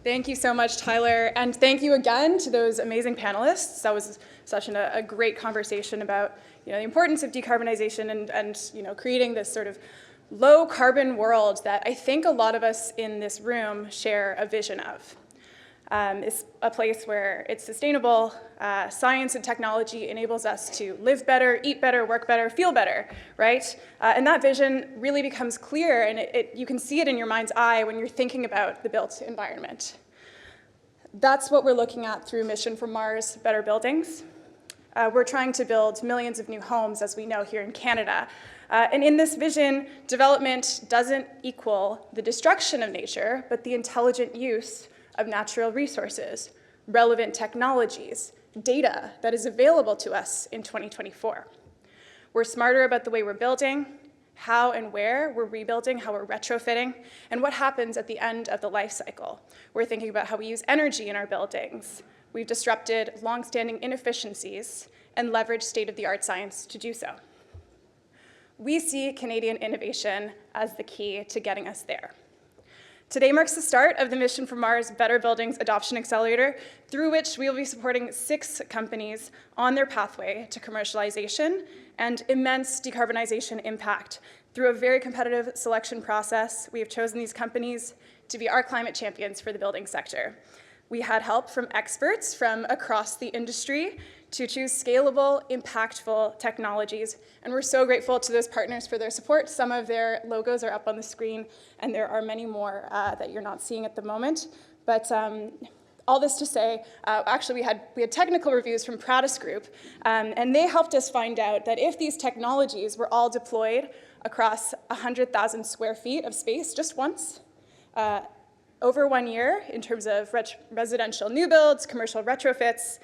Thank you so much, Tyler, and thank you again to those amazing panelists. That was such a great conversation about the importance of decarbonization and creating this sort of low carbon world that I think a lot of us in this room share a vision of. It's a place where it's sustainable, science and technology enables us to live better, eat better, work better, feel better, right? And that vision really becomes clear, and you can see it in your mind's eye when you're thinking about the built environment. That's what we're looking at through Mission from Mars, Better Buildings. We're trying to build millions of new homes, as we know, here in Canada. And in this vision, development doesn't equal the destruction of nature, but the intelligent use of natural resources, relevant technologies, data that is available to us in 2024. We're smarter about the way we're building, how and where we're rebuilding, how we're retrofitting, and what happens at the end of the life cycle. We're thinking about how we use energy in our buildings. We've disrupted long-standing inefficiencies and leveraged state-of-the-art science to do so. We see Canadian innovation as the key to getting us there. Today marks the start of the Mission from Mars Better Buildings Adoption Accelerator, through which we will be supporting 6 companies on their pathway to commercialization and immense decarbonization impact. Through a very competitive selection process, we have chosen these companies to be our climate champions for the building sector. We had help from experts from across the industry to choose scalable, impactful technologies, and we're so grateful to those partners for their support. Some of their logos are up on the screen, and there are many more that you're not seeing at the moment. But all this to say, actually we had technical reviews from Pradis Group, and they helped us find out that if these technologies were all deployed across 100,000 square feet of space just once, over 1 year, in terms of residential new builds, commercial retrofits,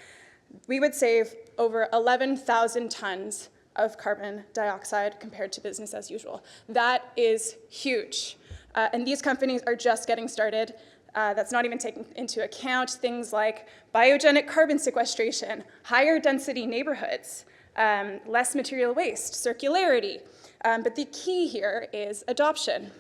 we would save over 11,000 tons of carbon dioxide compared to business as usual. That is huge. And these companies are just getting started. That's not even taking into account things like biogenic carbon sequestration, higher density neighborhoods, less material waste, circularity. But the key here is adoption.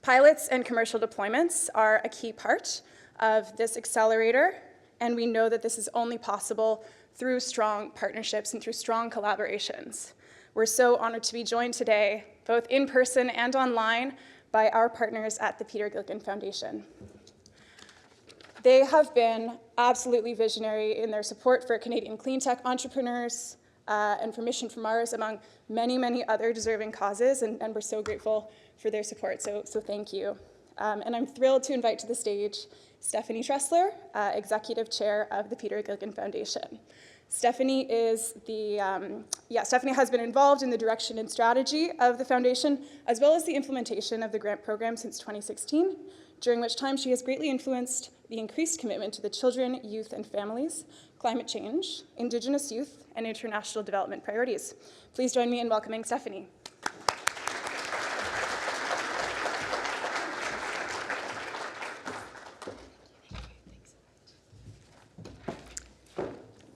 Pilots and commercial deployments are a key part of this accelerator, and we know that this is only possible through strong partnerships and through strong collaborations. We're so honored to be joined today, both in person and online, by our partners at the Peter Gilligan Foundation. They have been absolutely visionary in their support for Canadian cleantech entrepreneurs and for Mission from Mars, among many, many other deserving causes, and we're so grateful for their support, so thank you. And I'm thrilled to invite to the stage Stephanie Tressler, Executive Chair of the Peter Gilligan Foundation. Stephanie Stephanie has been involved in the direction and strategy of the foundation, as well as the implementation of the grant program since 2016, during which time she has greatly influenced the increased commitment to the children, youth, and families, climate change, Indigenous youth, and international development priorities. Please join me in welcoming Stephanie.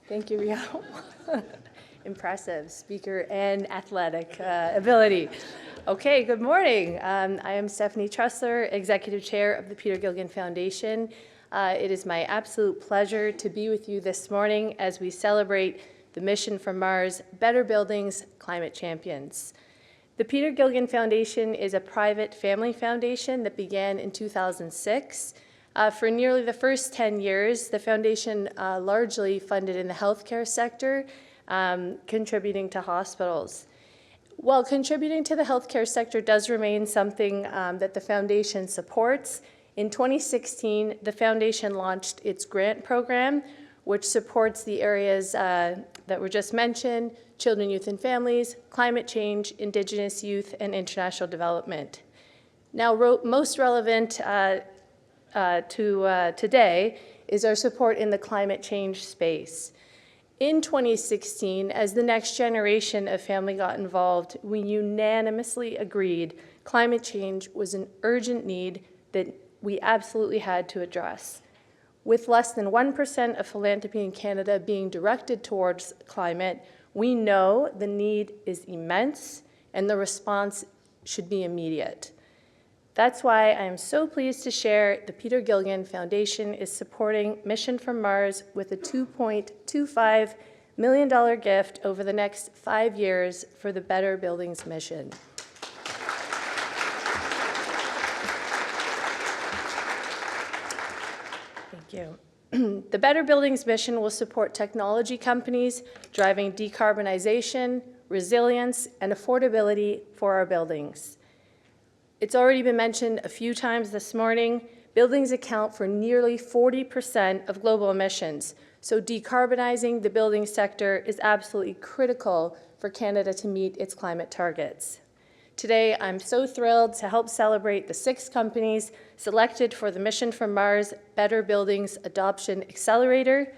Thank you, Rio. Impressive speaker and athletic ability. Okay, good morning. I am Stephanie Tressler, Executive Chair of the Peter Gilligan Foundation. It is my absolute pleasure to be with you this morning as we celebrate the Mission from Mars, Better Buildings, Climate Champions. The Peter Gilligan Foundation is a private family foundation that began in 2006. For nearly the first 10 years, the foundation largely funded in the healthcare sector, contributing to hospitals. While contributing to the healthcare sector does remain something that the foundation supports, in 2016, the foundation launched its grant program, which supports the areas that were just mentioned: children, youth, and families, climate change, Indigenous youth, and international development. Now, most relevant to today is our support in the climate change space. In 2016, as the next generation of family got involved, we unanimously agreed climate change was an urgent need that we absolutely had to address. With less than 1% of philanthropy in Canada being directed towards climate, we know the need is immense and the response should be immediate. That's why I am so pleased to share the Peter Gilligan Foundation is supporting Mission from Mars with a $2.25 million gift over the next 5 years for the Better Buildings mission. Thank you. The Better Buildings mission will support technology companies driving decarbonization, resilience, and affordability for our buildings. It's already been mentioned a few times this morning, buildings account for nearly 40% of global emissions, so decarbonizing the building sector is absolutely critical for Canada to meet its climate targets. Today, I'm so thrilled to help celebrate the 6 companies selected for the Mission from Mars Better Buildings Adoption Accelerator.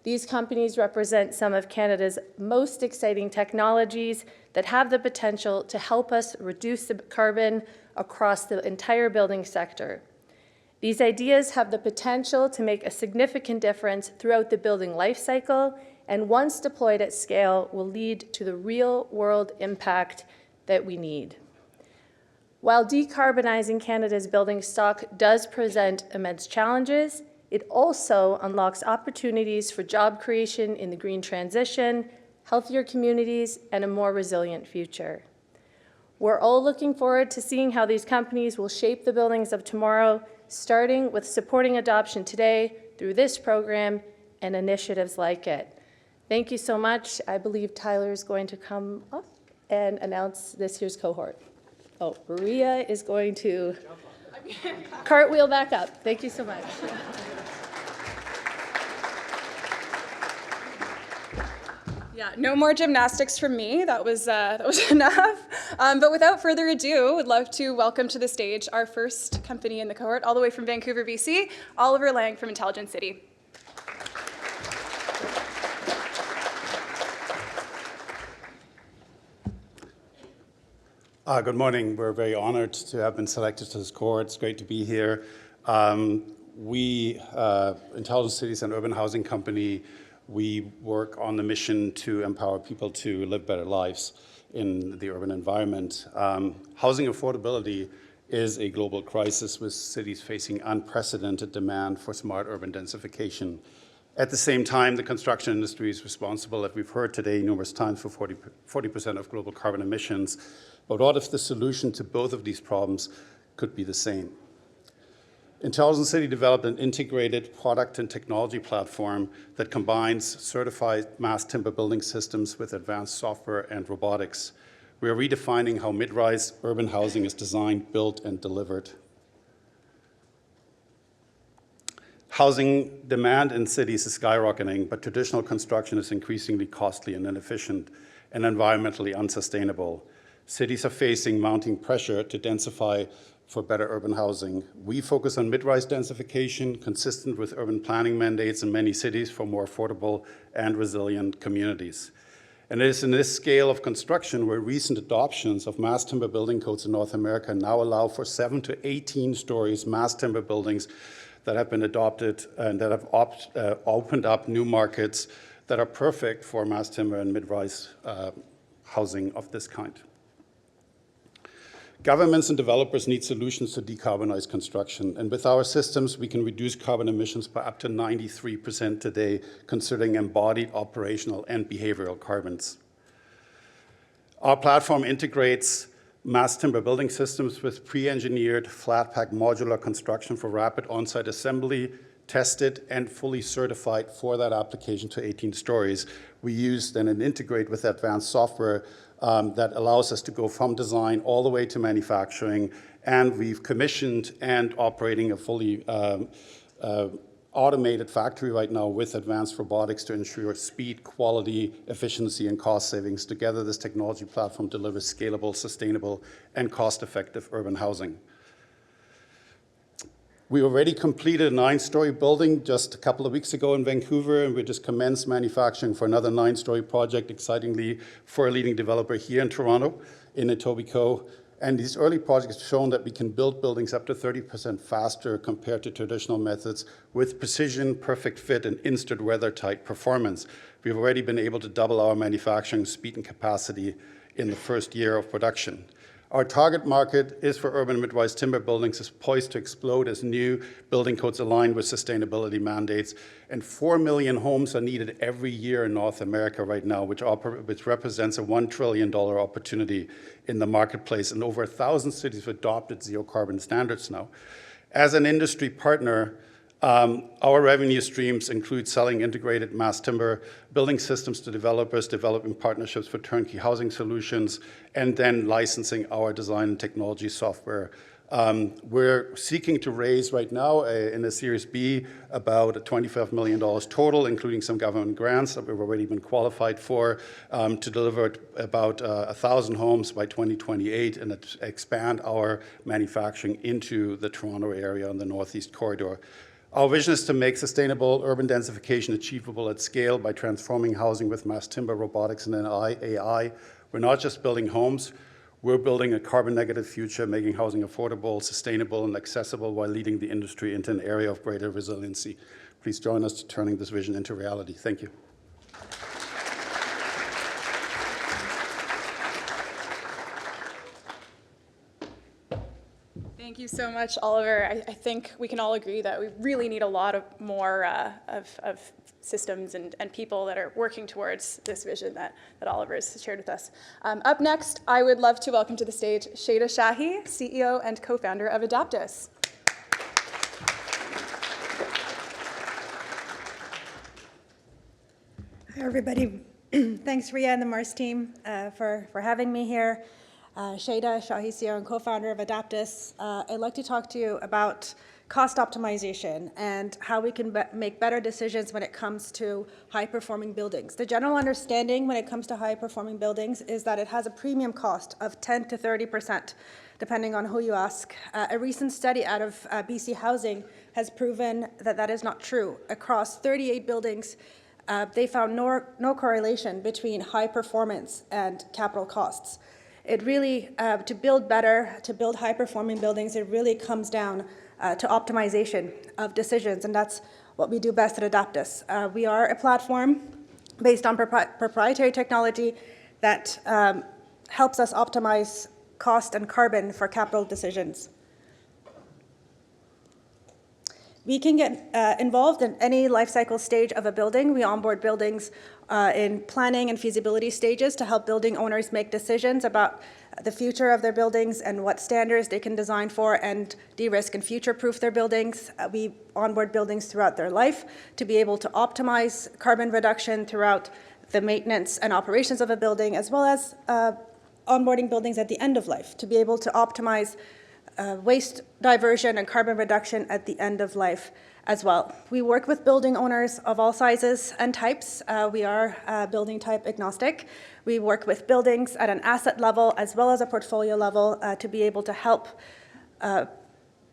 These companies represent some of Canada's most exciting technologies that have the potential to help us reduce the carbon across the entire building sector. These ideas have the potential to make a significant difference throughout the building life cycle, and once deployed at scale, will lead to the real-world impact that we need. While decarbonizing Canada's building stock does present immense challenges, it also unlocks opportunities for job creation in the green transition, healthier communities, and a more resilient future. We're all looking forward to seeing how these companies will shape the buildings of tomorrow, starting with supporting adoption today through this program and initiatives like it. Thank you so much. I believe Tyler is going to come up and announce this year's cohort. Oh, Maria is going to cartwheel back up. Thank you so much. Yeah, no more gymnastics from me. That was enough. But without further ado, I'd love to welcome to the stage our first company in the cohort, all the way from Vancouver, BC, Oliver Lang from Intelligent City. Good morning. We're very honored to have been selected to this cohort. It's great to be here. We, Intelligent Cities and Urban Housing Company, we work on the mission to empower people to live better lives in the urban environment. Housing affordability is a global crisis with cities facing unprecedented demand for smart urban densification. At the same time, the construction industry is responsible, as we've heard today numerous times, for 40% of global carbon emissions. But what if the solution to both of these problems could be the same? Intelligent City developed an integrated product and technology platform that combines certified mass timber building systems with advanced software and robotics. We are redefining how mid-rise urban housing is designed, built, and delivered. Housing demand in cities is skyrocketing, but traditional construction is increasingly costly and inefficient and environmentally unsustainable. Cities are facing mounting pressure to densify for better urban housing. We focus on mid-rise densification, consistent with urban planning mandates in many cities for more affordable and resilient communities. And it is in this scale of construction where recent adoptions of mass timber building codes in North America now allow for 7 to 18 stories mass timber buildings that have been adopted and that have opened up new markets that are perfect for mass timber and mid-rise housing of this kind. Governments and developers need solutions to decarbonize construction, and with our systems, we can reduce carbon emissions by up to 93% today, considering embodied operational and behavioral carbons. Our platform integrates mass timber building systems with pre-engineered flat-pack modular construction for rapid on-site assembly, tested and fully certified for that application to 18 stories. We use then and integrate with advanced software that allows us to go from design all the way to manufacturing, and we've commissioned and operating a fully automated factory right now with advanced robotics to ensure speed, quality, efficiency, and cost savings. Together, this technology platform delivers scalable, sustainable, and cost-effective urban housing. We already completed a 9-story building just a couple of weeks ago in Vancouver, and we just commenced manufacturing for another 9-story project, excitingly, for a leading developer here in Toronto, in Etobicoke. And these early projects have shown that we can build buildings up to 30% faster compared to traditional methods with precision, perfect fit, and instant weather-tight performance. We've already been able to double our manufacturing speed and capacity in the first year of production. Our target market is for urban mid-rise timber buildings is poised to explode as new building codes align with sustainability mandates. And 4 million homes are needed every year in North America right now, which represents a $1 trillion opportunity in the marketplace. And over 1,000 cities have adopted zero carbon standards now. As an industry partner, our revenue streams include selling integrated mass timber building systems to developers, developing partnerships for turnkey housing solutions, and then licensing our design and technology software. We're seeking to raise right now in a Series B about $25 million total, including some government grants that we've already been qualified for, to deliver about 1,000 homes by 2028 and expand our manufacturing into the Toronto area on the Northeast Corridor. Our vision is to make sustainable urban densification achievable at scale by transforming housing with mass timber, robotics, and AI. We're not just building homes, we're building a carbon-negative future, making housing affordable, sustainable, and accessible while leading the industry into an area of greater resiliency. Please join us in turning this vision into reality. Thank you. Thank you so much, Oliver. I think we can all agree that we really need a lot of more of systems and people that are working towards this vision that Oliver has shared with us. Up next, I would love to welcome to the stage Shada Shahi, CEO and co-founder of Adaptus. Hi, everybody. Thanks, Ria and the MaRS team for having me here. Shada Shahi, CEO and co-founder of Adaptus. I'd like to talk to you about cost optimization and how we can make better decisions when it comes to high-performing buildings. The general understanding when it comes to high-performing buildings is that it has a premium cost of 10 to 30%, depending on who you ask. A recent study out of BC Housing has proven that that is not true. Across 38 buildings, they found no correlation between high performance and capital costs. It really, to build better, to build high-performing buildings, it really comes down to optimization of decisions, and that's what we do best at Adaptus. We are a platform based on proprietary technology that helps us optimize cost and carbon for capital decisions. We can get involved in any life cycle stage of a building. We onboard buildings in planning and feasibility stages to help building owners make decisions about the future of their buildings and what standards they can design for and de-risk and future-proof their buildings. We onboard buildings throughout their life to be able to optimize carbon reduction throughout the maintenance and operations of a building, as well as onboarding buildings at the end of life to be able to optimize waste diversion and carbon reduction at the end of life as well. We work with building owners of all sizes and types. We are building type agnostic. We work with buildings at an asset level as well as a portfolio level to be able to help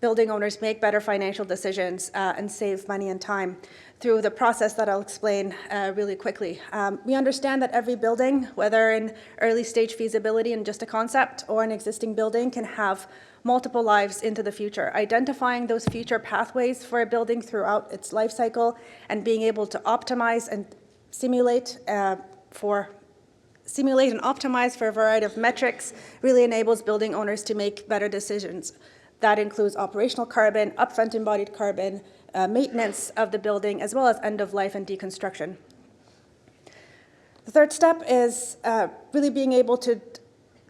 building owners make better financial decisions and save money and time through the process that I'll explain really quickly. We understand that every building, whether in early stage feasibility and just a concept or an existing building, can have multiple lives into the future. Identifying those future pathways for a building throughout its life cycle and being able to optimize and simulate and optimize for a variety of metrics really enables building owners to make better decisions. That includes operational carbon, upfront embodied carbon, maintenance of the building, as well as end of life and deconstruction. The third step is really being able to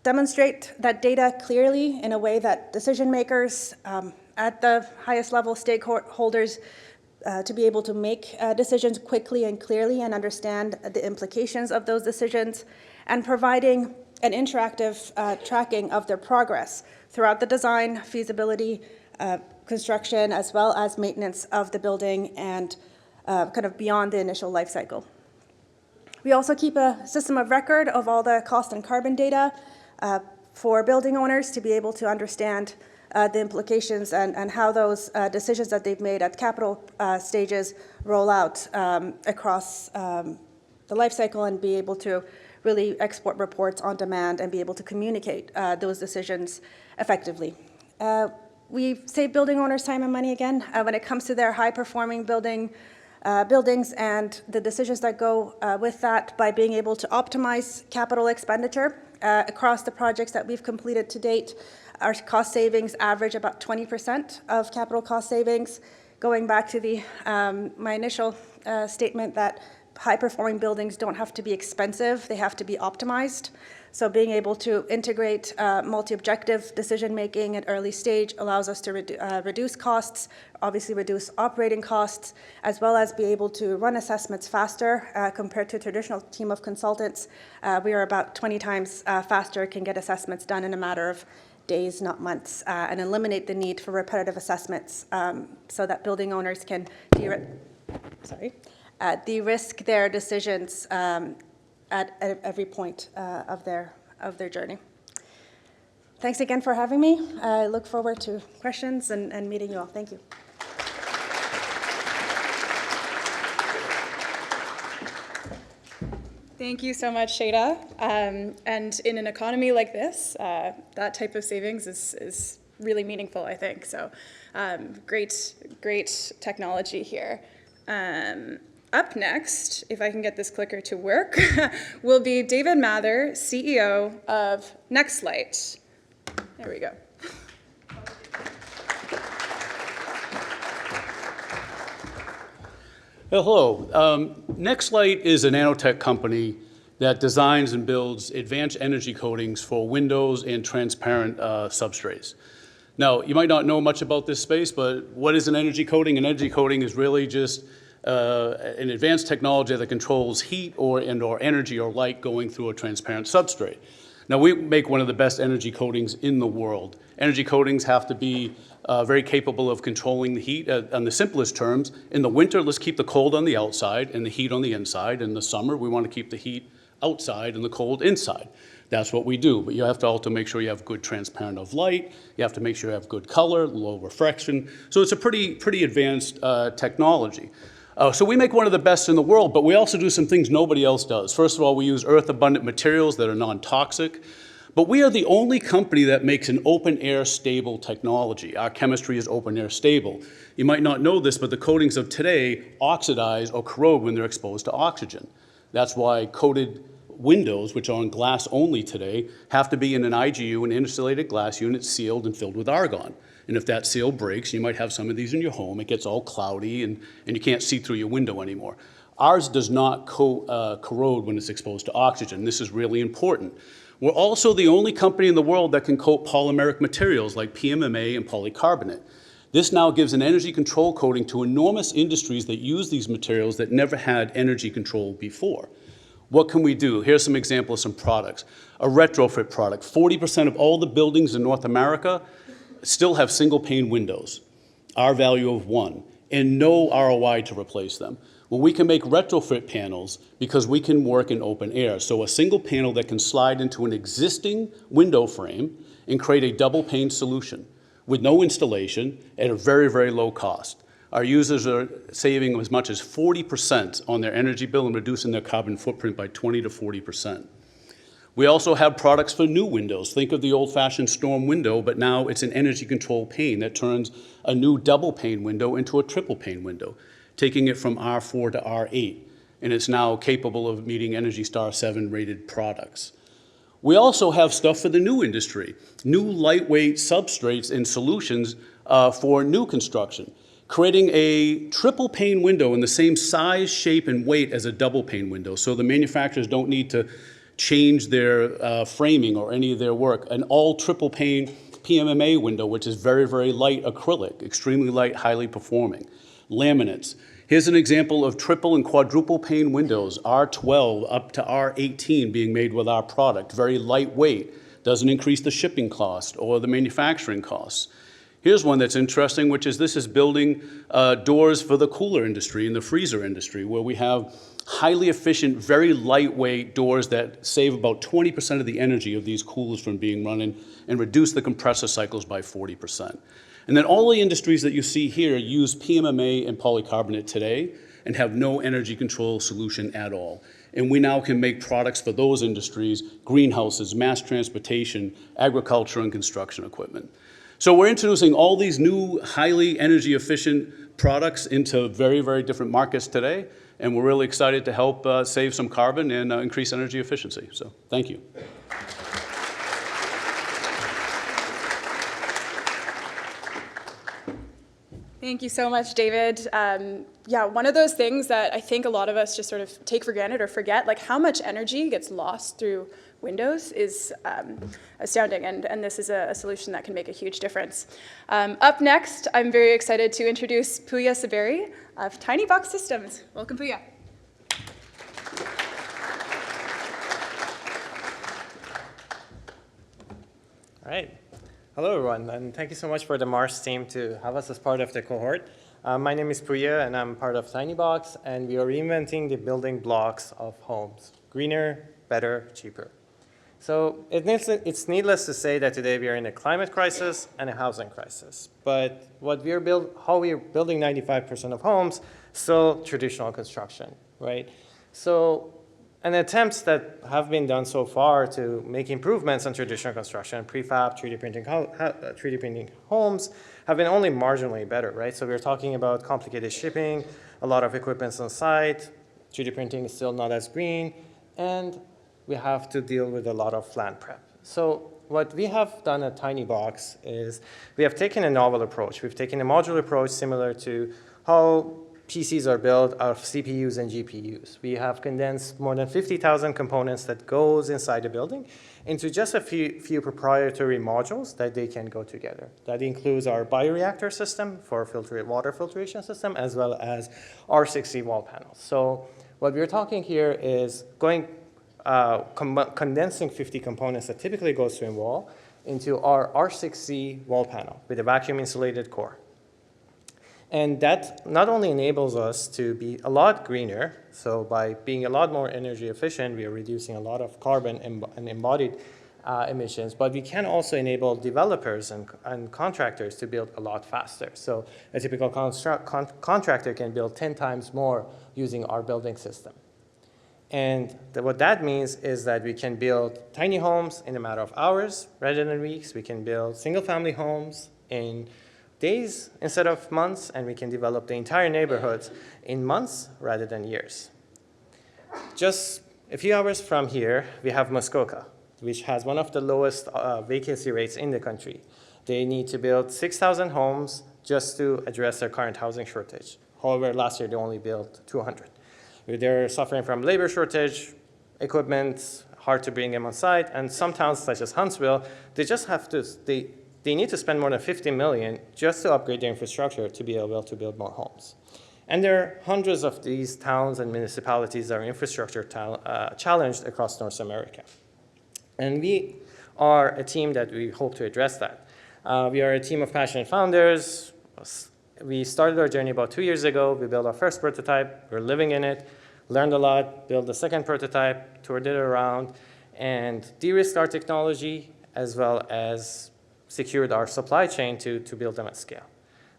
demonstrate that data clearly in a way that decision makers at the highest level stakeholders to be able to make decisions quickly and clearly and understand the implications of those decisions, and providing an interactive tracking of their progress throughout the design, feasibility, construction, as well as maintenance of the building and kind of beyond the initial life cycle. We also keep a system of record of all the cost and carbon data for building owners to be able to understand the implications and how those decisions that they've made at capital stages roll out across the life cycle and be able to really export reports on demand and be able to communicate those decisions effectively. We save building owners time and money again when it comes to their high-performing buildings and the decisions that go with that by being able to optimize capital expenditure Across the projects that we've completed to date, our cost savings average about 20% of capital cost savings. Going back to my initial statement that high-performing buildings don't have to be expensive, they have to be optimized. So being able to integrate multi-objective decision-making at early stage allows us to reduce costs, obviously reduce operating costs, as well as be able to run assessments faster compared to a traditional team of consultants. We are about 20 times faster, can get assessments done in a matter of days, not months, and eliminate the need for repetitive assessments so that building owners can de-risk their decisions at every point of their journey. Thanks again for having me. I look forward to questions and meeting you all. Thank you. Thank you so much, Shada. And in an economy like this, that type of savings is really meaningful, I think. So great technology here. Up next, if I can get this clicker to work, will be David Mather, CEO of Nextlight. There we go. Hello. Nextlight is a nanotech company that designs and builds advanced energy coatings for windows and transparent substrates. Now, you might not know much about this space, but what is an energy coating? An energy coating is really just an advanced technology that controls heat or energy or light going through a transparent substrate. Now, we make one of the best energy coatings in the world. Energy coatings have to be very capable of controlling the heat on the simplest terms. In the winter, let's keep the cold on the outside and the heat on the inside. In the summer, we want to keep the heat outside and the cold inside. That's what we do, but you have to also make sure you have good transparent of light. You have to make sure you have good color, low refraction. So it's a pretty advanced technology. So we make one of the best in the world, but we also do some things nobody else does. First of all, we use earth-abundant materials that are non-toxic, but we are the only company that makes an open-air stable technology. Our chemistry is open-air stable. You might not know this, but the coatings of today oxidize or corrode when they're exposed to oxygen. That's why coated windows, which are on glass only today, have to be in an IGU, an insulated glass unit, sealed and filled with argon. And if that seal breaks, you might have some of these in your home. It gets all cloudy and you can't see through your window anymore. Ours does not corrode when it's exposed to oxygen. This is really important. We're also the only company in the world that can coat polymeric materials like PMMA and polycarbonate. This now gives an energy control coating to enormous industries that use these materials that never had energy control before. What can we do? Here's some examples of some products. A retrofit product. 40% of all the buildings in North America still have single pane windows, our value of 1, and no ROI to replace them. Well, we can make retrofit panels because we can work in open air. So a single panel that can slide into an existing window frame and create a double pane solution with no installation at a very, very low cost. Our users are saving as much as 40% on their energy bill and reducing their carbon footprint by 20 to 40%. We also have products for new windows. Think of the old-fashioned storm window, but now it's an energy control pane that turns a new double pane window into a triple pane window, taking it from R4 to R8, and it's now capable of meeting Energy Star 7 rated products. We also have stuff for the new industry, new lightweight substrates and solutions for new construction, creating a triple pane window in the same size, shape, and weight as a double pane window, so the manufacturers don't need to change their framing or any of their work. An all triple pane PMMA window, which is very, very light acrylic, extremely light, highly performing. Laminates. Here's an example of triple and quadruple pane windows, R12 up to R18 being made with our product. Very lightweight, doesn't increase the shipping cost or the manufacturing costs. Here's one that's interesting, which is this is building doors for the cooler industry and the freezer industry, where we have highly efficient, very lightweight doors that save about 20% of the energy of these coolers from being run and reduce the compressor cycles by 40%. And then all the industries that you see here use PMMA and polycarbonate today and have no energy control solution at all. And we now can make products for those industries, greenhouses, mass transportation, agriculture, and construction equipment. So we're introducing all these new, highly energy efficient products into very, very different markets today. And we're really excited to help save some carbon and increase energy efficiency. So thank you. Thank you so much, David. Yeah, one of those things that I think a lot of us just sort of take for granted or forget, like how much energy gets lost through windows is astounding, and this is a solution that can make a huge difference. Up next, I'm very excited to introduce Puya Saberi of Tiny Box Systems. Welcome, Puya. All right. Hello, everyone, and thank you so much for the MaRS team to have us as part of the cohort. My name is Puya, and I'm part of TinyBox, and we are reinventing the building blocks of homes. Greener, better, cheaper. So it's needless to say that today we are in a climate crisis and a housing crisis. But how we are building 95% of homes, still traditional construction, right? So, and attempts that have been done so far to make improvements on traditional construction, prefab, 3D printing homes, have been only marginally better, right? So we're talking about complicated shipping, a lot of equipment on site, 3D printing is still not as green, and we have to deal with a lot of land prep. So what we have done at TinyBox is we have taken a novel approach. We've taken a modular approach similar to how PCs are built out of CPUs and GPUs. We have condensed more than 50,000 components that goes inside the building into just a few proprietary modules that they can go together. That includes our bioreactor system for water filtration system, as well as R6C wall panels. So what we're talking here is condensing 50 components that typically goes to a wall into our R6C wall panel with a vacuum insulated core. And that not only enables us to be a lot greener, so by being a lot more energy efficient, we are reducing a lot of carbon and embodied emissions, but we can also enable developers and contractors to build a lot faster. So a typical contractor can build 10 times more using our building system. And what that means is that we can build tiny homes in a matter of hours rather than weeks. We can build single-family homes in days instead of months, and we can develop the entire neighborhoods in months rather than years. Just a few hours from here, we have Muskoka, which has one of the lowest vacancy rates in the country. They need to build 6,000 homes just to address their current housing shortage. However, last year they only built 200. They're suffering from labor shortage, equipment, hard to bring them on site, and some towns such as Huntsville, they need to spend more than $50 million just to upgrade their infrastructure to be able to build more homes. And there are hundreds of these towns and municipalities that are infrastructure challenged across North America. And we are a team that we hope to address that. We are a team of passionate founders. We started our journey about 2 years ago. We built our first prototype. We're living in it, learned a lot, built the second prototype, toured it around, and de-risked our technology as well as secured our supply chain to build them at scale.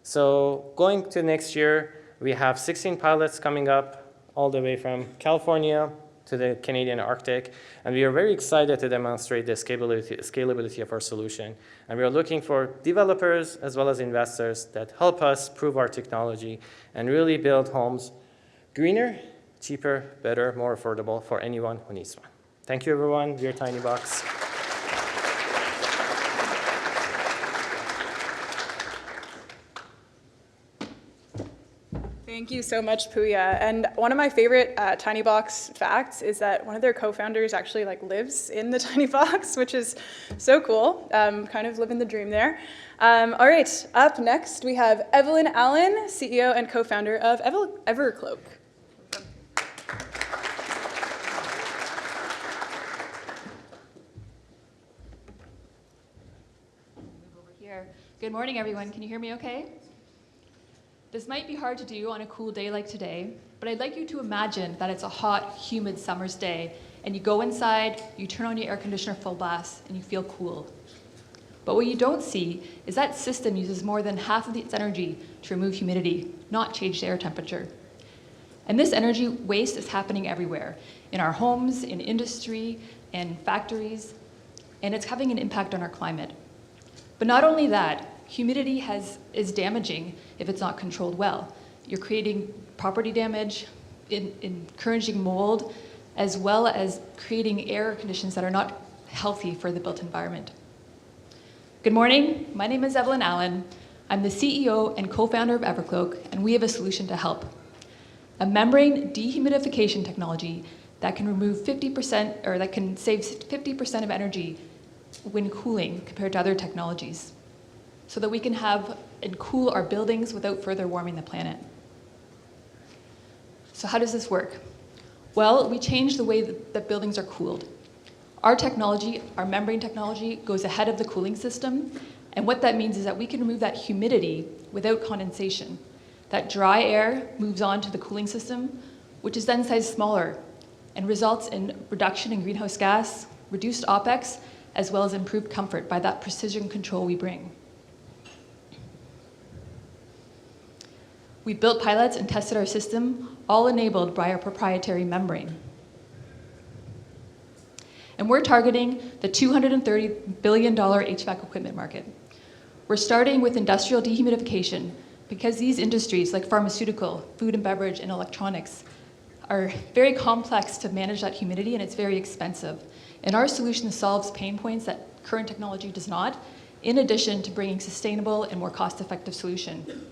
So going to next year, we have 16 pilots coming up all the way from California to the Canadian Arctic, and we are very excited to demonstrate the scalability of our solution. And we are looking for developers as well as investors that help us prove our technology and really build homes greener, cheaper, better, more affordable for anyone who needs one. Thank you, everyone. We are TinyBox. Thank you so much, Puya. And one of my favorite TinyBox facts is that one of their co-founders actually lives in the TinyBox, which is so cool. Kind of living the dream there. All right, up next we have Evelyn Allen, CEO and co-founder of Evercloak. Move over here. Good morning, everyone. Can you hear me okay? This might be hard to do on a cool day like today, but I'd like you to imagine that it's a hot, humid summer's day, and you go inside, you turn on your air conditioner full blast, and you feel cool. But what you don't see is that system uses more than half of its energy to remove humidity, not change the air temperature. And this energy waste is happening everywhere, in our homes, in industry, in factories, and it's having an impact on our climate. But not only that, humidity is damaging if it's not controlled well. You're creating property damage, encouraging mold, as well as creating air conditions that are not healthy for the built environment. Good morning, my name is Evelyn Allen. I'm the CEO and co-founder of Evercloak, and we have a solution to help. A membrane dehumidification technology that can remove 50%, or that can save 50% of energy when cooling compared to other technologies, so that we can have and cool our buildings without further warming the planet. So how does this work? Well, we change the way that buildings are cooled. Our technology, our membrane technology, goes ahead of the cooling system, and what that means is that we can remove that humidity without condensation. That dry air moves on to the cooling system, which is then sized smaller and results in reduction in greenhouse gas, reduced OPEX, as well as improved comfort by that precision control we bring. We built pilots and tested our system, all enabled by our proprietary membrane. And we're targeting the $230 billion HVAC equipment market. We're starting with industrial dehumidification because these industries, like pharmaceutical, food and beverage, and electronics, are very complex to manage that humidity, and it's very expensive. And our solution solves pain points that current technology does not, in addition to bringing sustainable and more cost-effective solution.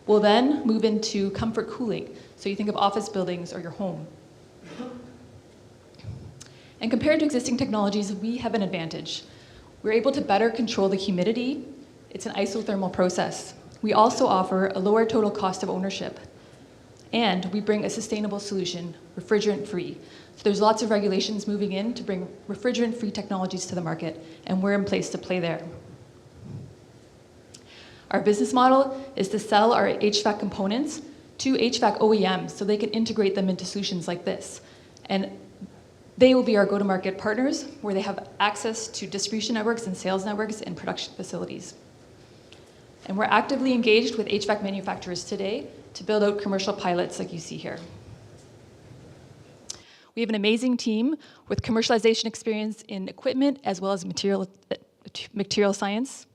We'll then move into comfort cooling, so you think of office buildings or your home. And compared to existing technologies, we have an advantage. We're able to better control the humidity. It's an isothermal process. We also offer a lower total cost of ownership. And we bring a sustainable solution, refrigerant-free. So there's lots of regulations moving in to bring refrigerant-free technologies to the market, and we're in place to play there. Our business model is to sell our HVAC components to HVAC OEMs so they can integrate them into solutions like this. And they will be our go-to-market partners, where they have access to distribution networks and sales networks and production facilities. And we're actively engaged with HVAC manufacturers today to build out commercial pilots like you see here. We have an amazing team with commercialization experience in equipment as well as material science.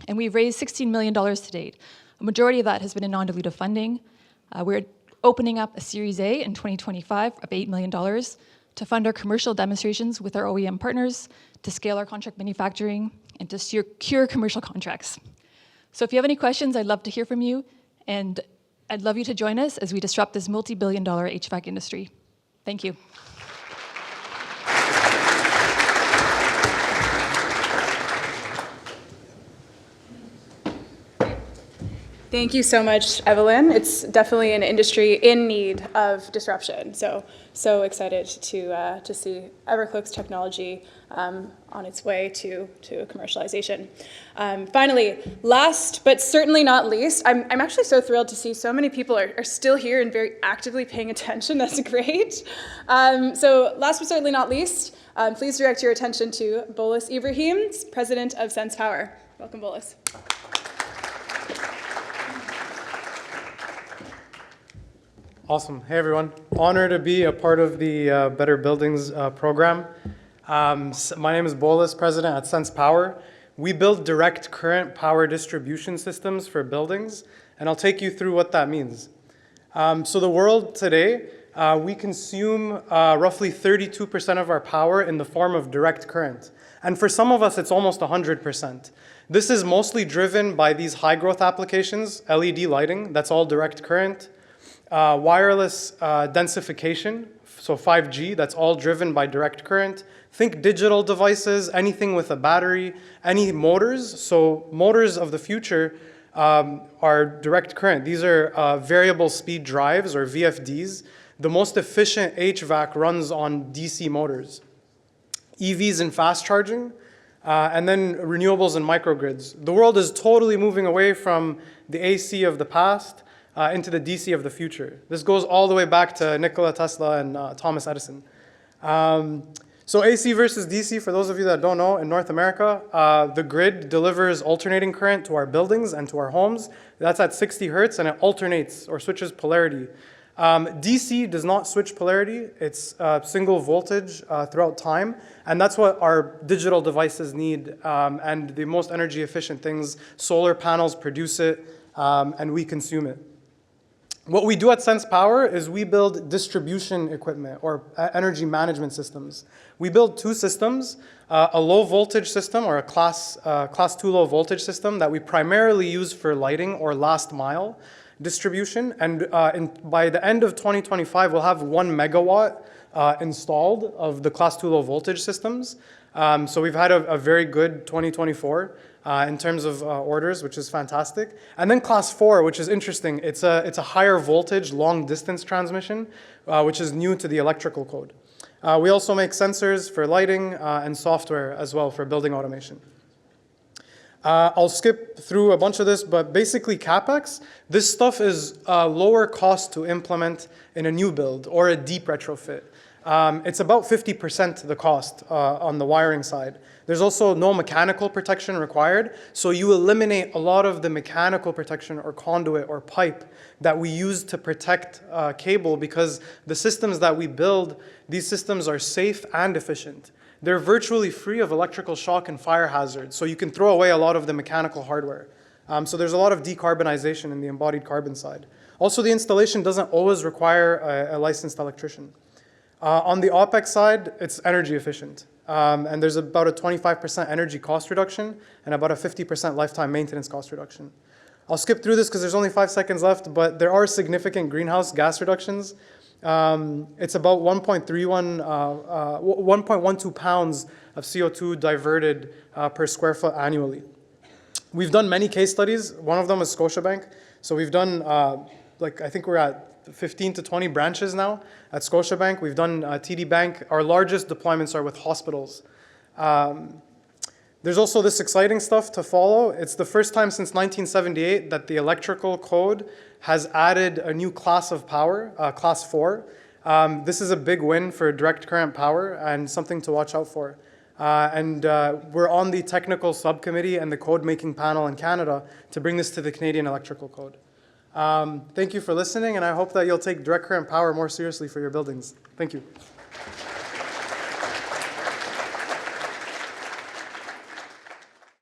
And we've raised $16 million to date. A majority of that has been in non-dilutive funding. We're opening up a Series A in 2025 of $8 million to fund our commercial demonstrations with our OEM partners, to scale our contract manufacturing, and to secure commercial contracts. So if you have any questions, I'd love to hear from you, and I'd love you to join us as we disrupt this multi-billion-dollar HVAC industry. Thank you. Thank you so much, Evelyn. It's definitely an industry in need of disruption. So excited to see Evercloak's technology on its way to commercialization. Finally, last but certainly not least, I'm actually so thrilled to see so many people are still here and very actively paying attention. That's great. So last but certainly not least, please direct your attention to Bolis Ibrahim, President of Sense Power. Welcome, Bolis. Awesome. Hey, everyone. Honor to be a part of the Better Buildings program. My name is Bolis, president at Sense Power. We build direct current power distribution systems for buildings, and I'll take you through what that means. So the world today, we consume roughly 32% of our power in the form of direct current. And for some of us, it's almost 100%. This is mostly driven by these high growth applications, LED lighting, that's all direct current. Wireless densification, so 5G, that's all driven by direct current. Think digital devices, anything with a battery, any motors. So motors of the future are direct current. These are variable speed drives, or VFDs. The most efficient HVAC runs on DC motors. EVs and fast charging, and then renewables and microgrids. The world is totally moving away from the AC of the past into the DC of the future. This goes all the way back to Nikola Tesla and Thomas Edison. So AC versus DC, for those of you that don't know, in North America, the grid delivers alternating current to our buildings and to our homes. That's at 60 hertz, and it alternates or switches polarity. DC does not switch polarity. It's single voltage throughout time, and that's what our digital devices need, and the most energy efficient things. Solar panels produce it, and we consume it. What we do at Sense Power is we build distribution equipment or energy management systems. We build two systems, a low voltage system or a class 2 low voltage system that we primarily use for lighting or last mile distribution. And by the end of 2025, we'll have 1 megawatt installed of the class 2 low voltage systems. So we've had a very good 2024 in terms of orders, which is fantastic. And then class 4, which is interesting. It's a higher voltage, long distance transmission, which is new to the electrical code. We also make sensors for lighting and software as well for building automation. I'll skip through a bunch of this, but basically CapEx, this stuff is lower cost to implement in a new build or a deep retrofit. It's about 50% the cost on the wiring side. There's also no mechanical protection required, so you eliminate a lot of the mechanical protection or conduit or pipe that we use to protect cable, because the systems that we build, these systems are safe and efficient. They're virtually free of electrical shock and fire hazards, so you can throw away a lot of the mechanical hardware. So there's a lot of decarbonization in the embodied carbon side. Also, the installation doesn't always require a licensed electrician. On the OpEx side, it's energy efficient. And there's about a 25% energy cost reduction and about a 50% lifetime maintenance cost reduction. I'll skip through this because there's only 5 seconds left, but there are significant greenhouse gas reductions. It's about 1.12 pounds of CO2 diverted per square foot annually. We've done many case studies. One of them is Scotiabank. So we've done, I think we're at 15 to 20 branches now at Scotiabank. We've done TD Bank. Our largest deployments are with hospitals. There's also this exciting stuff to follow. It's the first time since 1978 that the electrical code has added a new class of power, class 4. This is a big win for direct current power and something to watch out for. We're on the technical subcommittee and the code making panel in Canada to bring this to the Canadian electrical code. Thank you for listening, and I hope that you'll take direct current power more seriously for your buildings. Thank you.